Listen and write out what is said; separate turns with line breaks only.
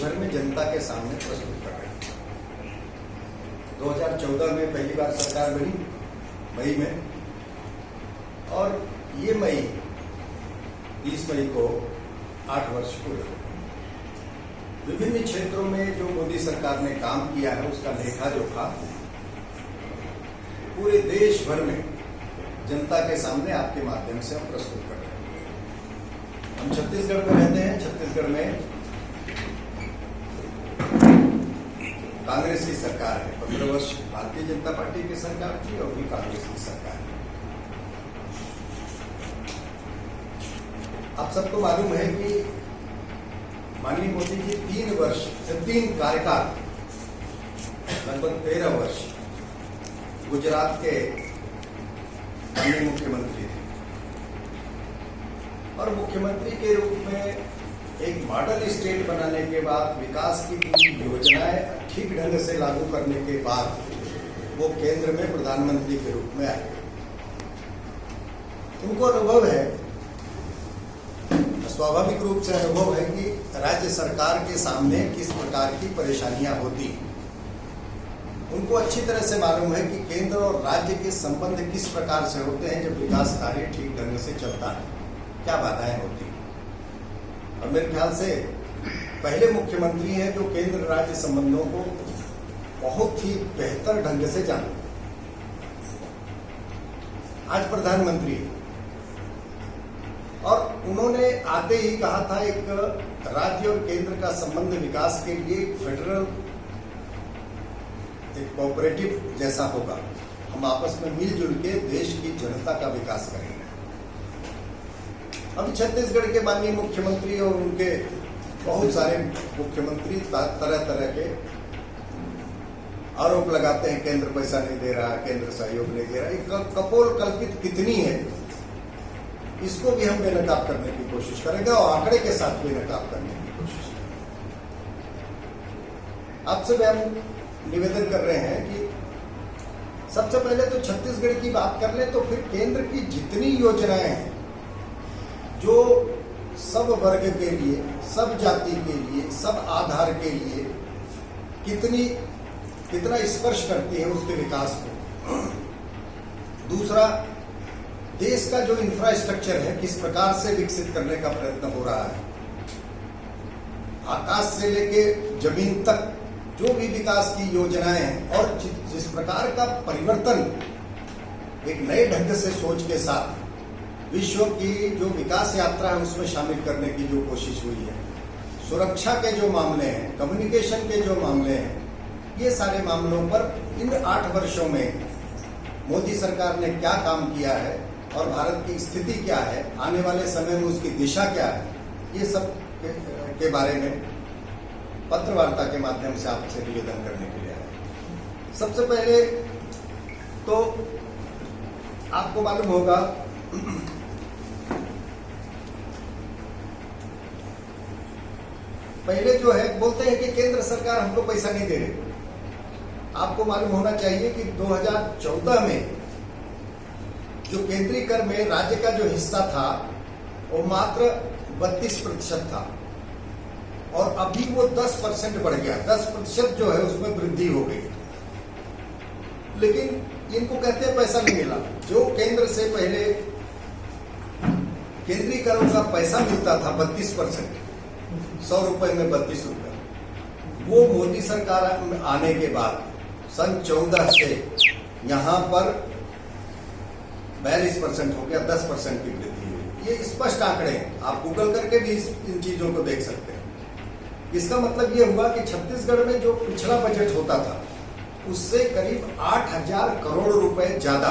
भर में जनता के सामने प्रस्तुत कर रहे हैं। 2014 में पहली बार सरकार बनी मई में, और ये मई 30 मई को 8 वर्ष पूरे हो। विभिन्न क्षेत्रों में जो मोदी सरकार ने काम किया है उसका लेखा जोखा पूरे देश भर में जनता के सामने आपके माध्यम से हम प्रस्तुत कर रहे हैं। हम छत्तीसगढ़ में रहते हैं। छत्तीसगढ़ में कांग्रेस की सरकार है। 15 वर्ष भारतीय जनता पार्टी की सरकार थी और भी कांग्रेस की सरकार है। आप सबको मालूम है कि माननीय मोदी जी 3 कार्यकाल लगभग 13 वर्ष गुजरात के माननीय मुख्यमंत्री थे, और मुख्यमंत्री के रूप में एक मॉडल स्टेट बनाने के बाद विकास की पूरी योजनाएं ठीक ढंग से लागू करने के बाद वो केंद्र में प्रधानमंत्री के रूप में आए। उनको अनुभव है, स्वाभाविक रूप से अनुभव है कि राज्य सरकार के सामने किस प्रकार की परेशानियां होती हैं। उनको अच्छी तरह से मालूम है कि केंद्र और राज्य के संबंध किस प्रकार से होते हैं जब विकास कार्य ठीक ढंग से चलता है, क्या बाधाएं होती हैं। और मेरे ख्याल से पहले मुख्यमंत्री हैं जो केंद्र राज्य संबंधों को बहुत ही बेहतर ढंग से जानते। आज प्रधानमंत्री, और उन्होंने आते ही कहा था एक राज्य और केंद्र का संबंध विकास के लिए फेडरल एक कोऑपरेटिव जैसा होगा। हम आपस में मिलजुल के देश की जनता का विकास करेंगे। अभी छत्तीसगढ़ के माननीय मुख्यमंत्री और उनके बहुत सारे मुख्यमंत्री तरह तरह के आरोप लगाते हैं, केंद्र पैसा नहीं दे रहा, केंद्र सहयोग नहीं दे रहा। एक कपोल कल्पित कितनी है, इसको भी हम बेनकाब करने की कोशिश करेंगे और आंकड़े के साथ बेनकाब करने की कोशिश करेंगे। आपसे हम निवेदन कर रहे हैं कि सबसे पहले तो छत्तीसगढ़ की बात कर ले, तो फिर केंद्र की जितनी योजनाएं हैं जो सब वर्ग के लिए, सब जाति के लिए, सब आधार के लिए कितना स्पर्श करती है उसके विकास को। दूसरा, देश का जो इंफ्रास्ट्रक्चर है किस प्रकार से विकसित करने का प्रयत्न हो रहा है। आकाश से लेके जमीन तक जो भी विकास की योजनाएं हैं, और जिस प्रकार का परिवर्तन एक नए ढंग से सोच के साथ विश्व की जो विकास यात्रा है उसमें शामिल करने की जो कोशिश हुई है। सुरक्षा के जो मामले हैं, कम्युनिकेशन के जो मामले हैं, ये सारे मामलों पर इन 8 वर्षों में मोदी सरकार ने क्या काम किया है और भारत की स्थिति क्या है, आने वाले समय में उसकी दिशा क्या है, ये सब के बारे में पत्र वार्ता के माध्यम से आपसे निवेदन करने के लिए आए। सबसे पहले तो आपको मालूम होगा पहले जो है बोलते हैं कि केंद्र सरकार हमको पैसा नहीं दे रही। आपको मालूम होना चाहिए कि 2014 में जो केंद्रीय कर में राज्य का जो हिस्सा था वो मात्र 32% था, और अभी वो 10% बढ़ गया। 10% जो है उसमें वृद्धि हो गई। लेकिन इनको कहते हैं पैसा नहीं मिला। जो केंद्र से पहले केंद्रीय करों का पैसा मिलता था 32%, 100 रुपए में 32 रुपए, वो मोदी सरकार आने के बाद सन 14 से यहाँ पर 42% हो गया, 10% की वृद्धि हुई। ये स्पष्ट आंकड़े हैं, आप गूगल करके भी इन चीजों को देख सकते हैं। इसका मतलब ये हुआ कि छत्तीसगढ़ में जो पिछला बजट होता था उससे करीब 8,000 करोड़ रुपए ज्यादा